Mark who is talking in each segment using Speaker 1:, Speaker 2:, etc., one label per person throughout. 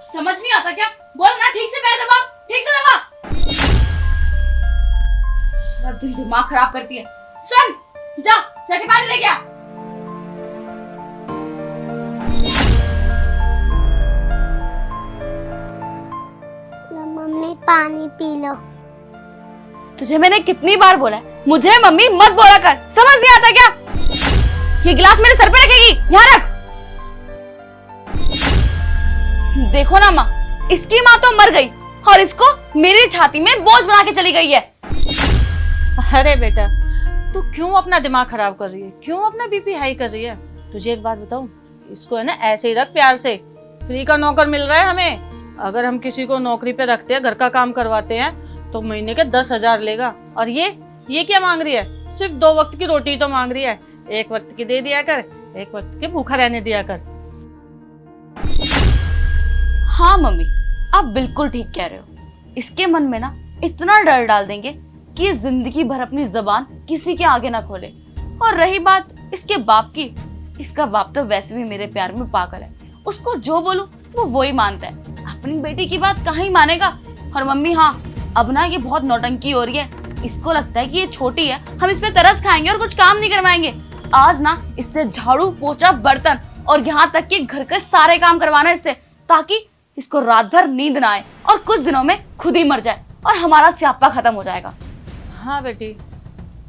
Speaker 1: समझ नहीं आता क्या? बोल ना, ठीक से पैर दबा, ठीक से दबा। सारा दिन दिमाग खराब करती है। सुन, जा जाके पानी लेके आ।
Speaker 2: मम्मी पानी पी लो।
Speaker 1: तुझे मैंने कितनी बार बोला है, मुझे मम्मी मत बोला कर। समझ नहीं आता क्या? ये गिलास मेरे सर पे रखेगी, यहाँ रख। देखो ना माँ, इसकी माँ तो मर गई और इसको मेरी छाती में बोझ बना के चली गई है।
Speaker 3: अरे बेटा, तू क्यों अपना दिमाग खराब कर रही है? क्यों अपना बीपी हाई कर रही है? तुझे एक बात बताऊं, इसको है ना ऐसे ही रख प्यार से। फ्री का नौकर मिल रहा है हमें। अगर हम किसी को नौकरी पे रखते हैं, घर का काम करवाते हैं, तो महीने के 10,000 लेगा। और ये क्या मांग रही है? सिर्फ 2 वक्त की रोटी तो मांग रही है। 1 वक्त की दे दिया कर, 1 वक्त के भूखा रहने दिया कर।
Speaker 1: हाँ मम्मी, आप बिल्कुल ठीक कह रहे हो। इसके मन में ना इतना डर डाल देंगे कि ये जिंदगी भर अपनी जबान किसी के आगे ना खोले। और रही बात इसके बाप की, इसका बाप तो वैसे भी मेरे प्यार में पागल है। उसको जो बोलूं वो वही मानता है। अपनी बेटी की बात कहाँ ही मानेगा। और मम्मी हाँ, अब ना ये बहुत नौटंकी हो रही है। इसको लगता है कि ये छोटी है, हम इस पे तरस खाएंगे और कुछ काम नहीं करवाएंगे। आज ना इससे झाड़ू पोछा बर्तन और यहाँ तक कि घर के सारे काम करवाना इससे, ताकि इसको रात भर नींद ना आए और कुछ दिनों में खुद ही मर जाए और हमारा स्यापा खत्म हो जाएगा।
Speaker 3: हाँ बेटी,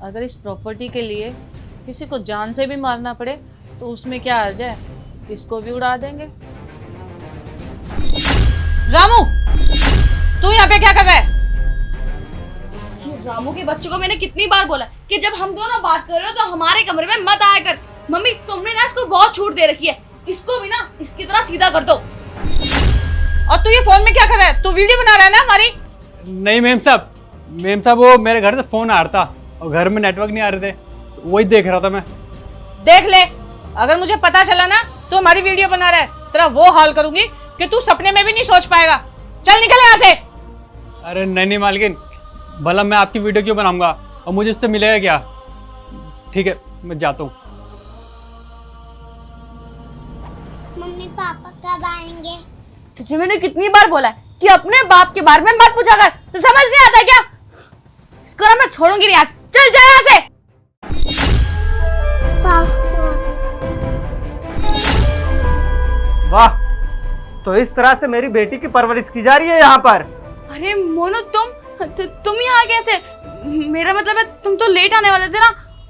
Speaker 3: अगर इस प्रॉपर्टी के लिए किसी को जान से भी मारना पड़े तो उसमें क्या अर्ज है, इसको भी उड़ा देंगे। रामू, तू यहाँ पे क्या कर रहा है?
Speaker 1: रामू के बच्चों को मैंने कितनी बार बोला कि जब हम दोनों बात कर रहे हो तो हमारे कमरे में मत आया कर। मम्मी तुमने ना इसको बहुत छूट दे रखी है, इसको भी ना इसकी तरह सीधा कर दो।
Speaker 3: और तू ये फोन में क्या कर रहा है? तू वीडियो बना रहा है ना हमारी?
Speaker 4: नहीं मेम साहब, वो मेरे घर से फोन आ रहा था और घर में नेटवर्क नहीं आ रहे थे, वही देख रहा था मैं।
Speaker 3: देख ले, अगर मुझे पता चला ना तो हमारी वीडियो बना रहा है, तेरा वो हाल करूंगी कि तू सपने में भी नहीं सोच पाएगा। चल निकल यहाँ से।
Speaker 4: अरे नहीं मालकिन, भला मैं आपकी वीडियो क्यों बनाऊंगा और मुझे इससे मिलेगा क्या? ठीक है, मैं जाता हूँ।
Speaker 2: मम्मी पापा कब आएंगे?
Speaker 1: तुझे मैंने कितनी बार बोला है कि अपने बाप के बारे में मत पूछा कर। तो समझ नहीं आता क्या? इसको ना मैं छोड़ूंगी नहीं आज। चल जा यहाँ से।
Speaker 5: वाह, तो इस तरह से मेरी बेटी की परवरिश की जा रही है यहाँ पर।
Speaker 1: अरे मोनू, तुम यहाँ कैसे? मेरा मतलब है तुम तो लेट आने वाले थे ना।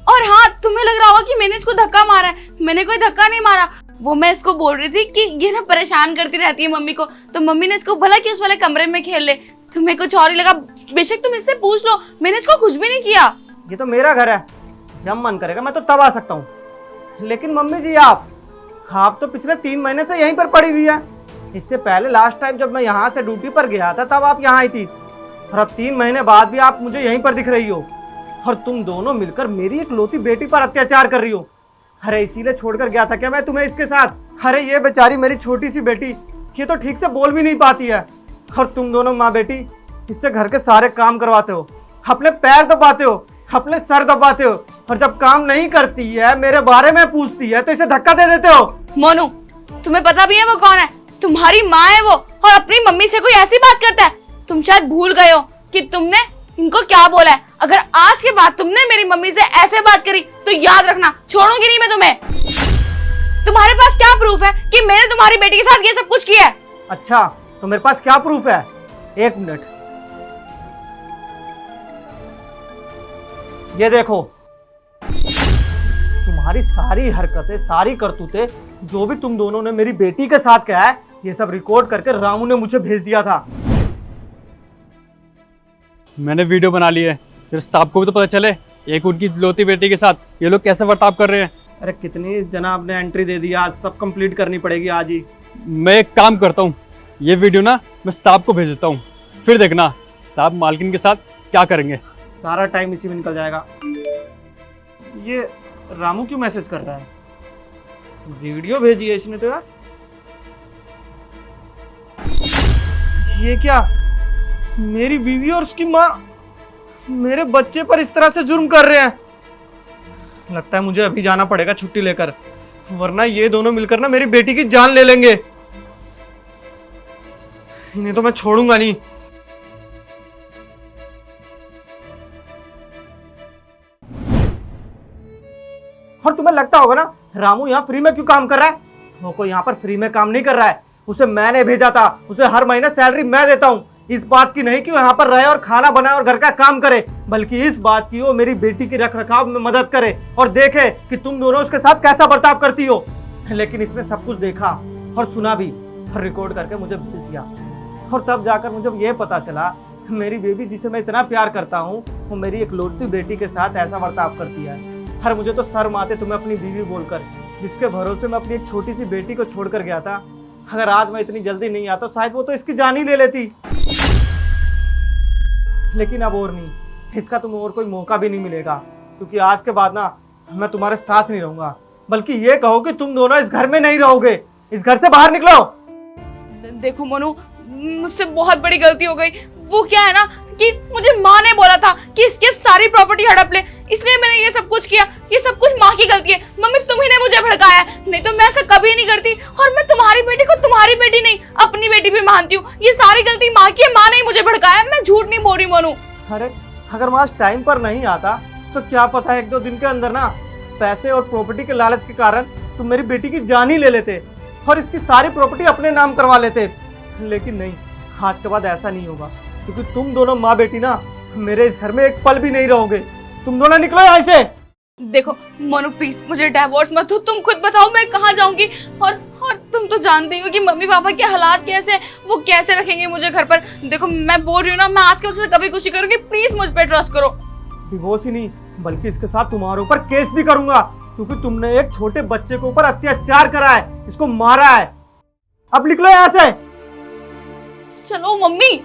Speaker 1: और हाँ, तुम्हें लग रहा होगा कि मैंने इसको धक्का मारा है। मैंने कोई धक्का नहीं मारा। वो मैं इसको बोल रही थी कि ये ना परेशान करती रहती है मम्मी को, तो मम्मी ने इसको भला कि उस वाले कमरे में खेल ले। तुम्हें कुछ और ही लगा। बेशक तुम इससे पूछ लो, मैंने इसको कुछ भी नहीं किया।
Speaker 5: ये तो मेरा घर है, जब मन करेगा मैं तो तब आ सकता हूँ। लेकिन मम्मी जी, आप तो पिछले 3 महीने से यहीं पर पड़ी हुई है। इससे पहले लास्ट टाइम जब मैं यहाँ से ड्यूटी पर गया था तब आप यहाँ आई थी, और अब 3 महीने बाद भी आप मुझे यहीं पर दिख रही हो। और तुम दोनों मिलकर मेरी इकलौती बेटी पर अत्याचार कर रही हो। अरे इसीलिए छोड़कर गया था क्या मैं तुम्हें इसके साथ? अरे ये बेचारी मेरी छोटी सी बेटी, ये तो ठीक से बोल भी नहीं पाती है, और तुम दोनों माँ बेटी इससे घर के सारे काम करवाते हो, अपने पैर दबाते हो, अपने सर दबाते हो, और जब काम नहीं करती है, मेरे बारे में पूछती है, तो इसे धक्का दे देते हो।
Speaker 1: मोनू, तुम्हें पता भी है वो कौन है? तुम्हारी माँ है वो, और अपनी मम्मी से कोई ऐसी बात करता है? तुम शायद भूल गए हो कि तुमने इनको क्या बोला है। अगर आज के बाद तुमने मेरी मम्मी से ऐसे बात करी तो याद रखना, छोड़ूंगी नहीं मैं तुम्हें। तुम्हारे पास क्या प्रूफ है कि मैंने तुम्हारी बेटी के साथ ये सब कुछ किया है?
Speaker 5: अच्छा, तो मेरे पास क्या प्रूफ है? 1 मिनट, ये देखो। तुम्हारी सारी हरकतें, सारी करतूतें, जो भी तुम दोनों ने मेरी बेटी के साथ किया है, ये सब रिकॉर्ड करके रामू ने मुझे भेज दिया था।
Speaker 4: मैंने वीडियो बना ली है, फिर साहब को भी तो पता चले एक उनकी इकलौती बेटी के साथ ये लोग कैसे बर्ताव कर रहे हैं।
Speaker 5: अरे कितनी जनाब ने एंट्री दे दी, आज सब कंप्लीट करनी पड़ेगी आज ही।
Speaker 4: मैं एक काम करता हूँ, ये वीडियो ना मैं साहब को भेज देता हूँ, फिर देखना साहब मालकिन के साथ क्या करेंगे।
Speaker 5: सारा टाइम इसी में निकल जाएगा। ये रामू क्यों मैसेज कर रहा है? वीडियो भेजी है इसने तो यार। ये क्या, मेरी बीवी और उसकी माँ मेरे बच्चे पर इस तरह से जुर्म कर रहे हैं। लगता है मुझे अभी जाना पड़ेगा छुट्टी लेकर, वरना ये दोनों मिलकर ना मेरी बेटी की जान ले लेंगे। इन्हें तो मैं छोड़ूंगा नहीं। और तुम्हें लगता होगा ना रामू यहाँ फ्री में क्यों काम कर रहा है? वो कोई यहाँ पर फ्री में काम नहीं कर रहा है, उसे मैंने भेजा था, उसे हर महीने सैलरी मैं देता हूँ। इस बात की नहीं कि वो यहाँ पर रहे और खाना बनाए और घर का काम करे, बल्कि इस बात की वो मेरी बेटी की रख रखाव में मदद करे और देखे कि तुम दोनों उसके साथ कैसा बर्ताव करती हो। लेकिन इसने सब कुछ देखा और सुना भी और रिकॉर्ड करके मुझे भेज दिया। और तब जाकर मुझे ये पता चला मेरी बेबी जिसे मैं इतना प्यार करता हूँ वो मेरी इकलौती बेटी के साथ ऐसा बर्ताव करती है। हर मुझे तो शर्म आते तुम्हें अपनी बीवी बोलकर, जिसके भरोसे मैं अपनी एक छोटी सी बेटी को छोड़कर गया था। अगर आज मैं इतनी जल्दी नहीं आता शायद वो तो इसकी जान ही ले लेती। लेकिन अब और नहीं, इसका तुम्हें और कोई मौका भी नहीं मिलेगा, क्योंकि आज के बाद ना मैं तुम्हारे साथ नहीं रहूंगा, बल्कि ये कहो कि तुम दोनों इस घर में नहीं रहोगे। इस घर से बाहर निकलो।
Speaker 1: देखो मोनू, मुझसे बहुत बड़ी गलती हो गई। वो क्या है ना कि मुझे माँ ने बोला था कि इसकी सारी प्रॉपर्टी हड़प ले, इसलिए मैंने ये सब कुछ किया। ये सब कुछ माँ की गलती है। मम्मी तुम्ही ने मुझे भड़काया है, नहीं तो मैं ऐसा कभी नहीं करती। और मैं तुम्हारी बेटी को तुम्हारी बेटी नहीं अपनी बेटी भी मानती हूँ। ये सारी गलती माँ की है, माँ ने ही मुझे भड़काया। मैं झूठ नहीं बोल रही मोनू।
Speaker 5: अरे अगर माँ टाइम पर नहीं आता तो क्या पता एक दो दिन के अंदर ना पैसे और प्रॉपर्टी के लालच के कारण तुम मेरी बेटी की जान ही ले लेते और इसकी सारी प्रॉपर्टी अपने नाम करवा लेते। लेकिन नहीं, आज के बाद ऐसा नहीं होगा, क्योंकि तुम दोनों माँ बेटी ना मेरे इस घर में एक पल भी नहीं रहोगे। तुम दोनों निकलो यहाँ से।
Speaker 1: देखो मोनू प्लीज मुझे डिवोर्स मत दो। तुम खुद बताओ मैं कहाँ जाऊंगी। और तुम तो जानते हो कि मम्मी पापा के हालात कैसे हैं, वो कैसे रखेंगे मुझे घर पर। देखो मैं बोल रही हूँ ना, मैं आज के बाद से कभी कुछ नहीं करूंगी। प्लीज मुझ पे ट्रस्ट करो।
Speaker 5: डिवोर्स ही नहीं बल्कि इसके साथ तुम्हारे ऊपर केस भी करूंगा, क्योंकि तुमने एक छोटे बच्चे के ऊपर अत्याचार करा है, इसको मारा है। अब निकलो यहाँ से।
Speaker 1: चलो मम्मी।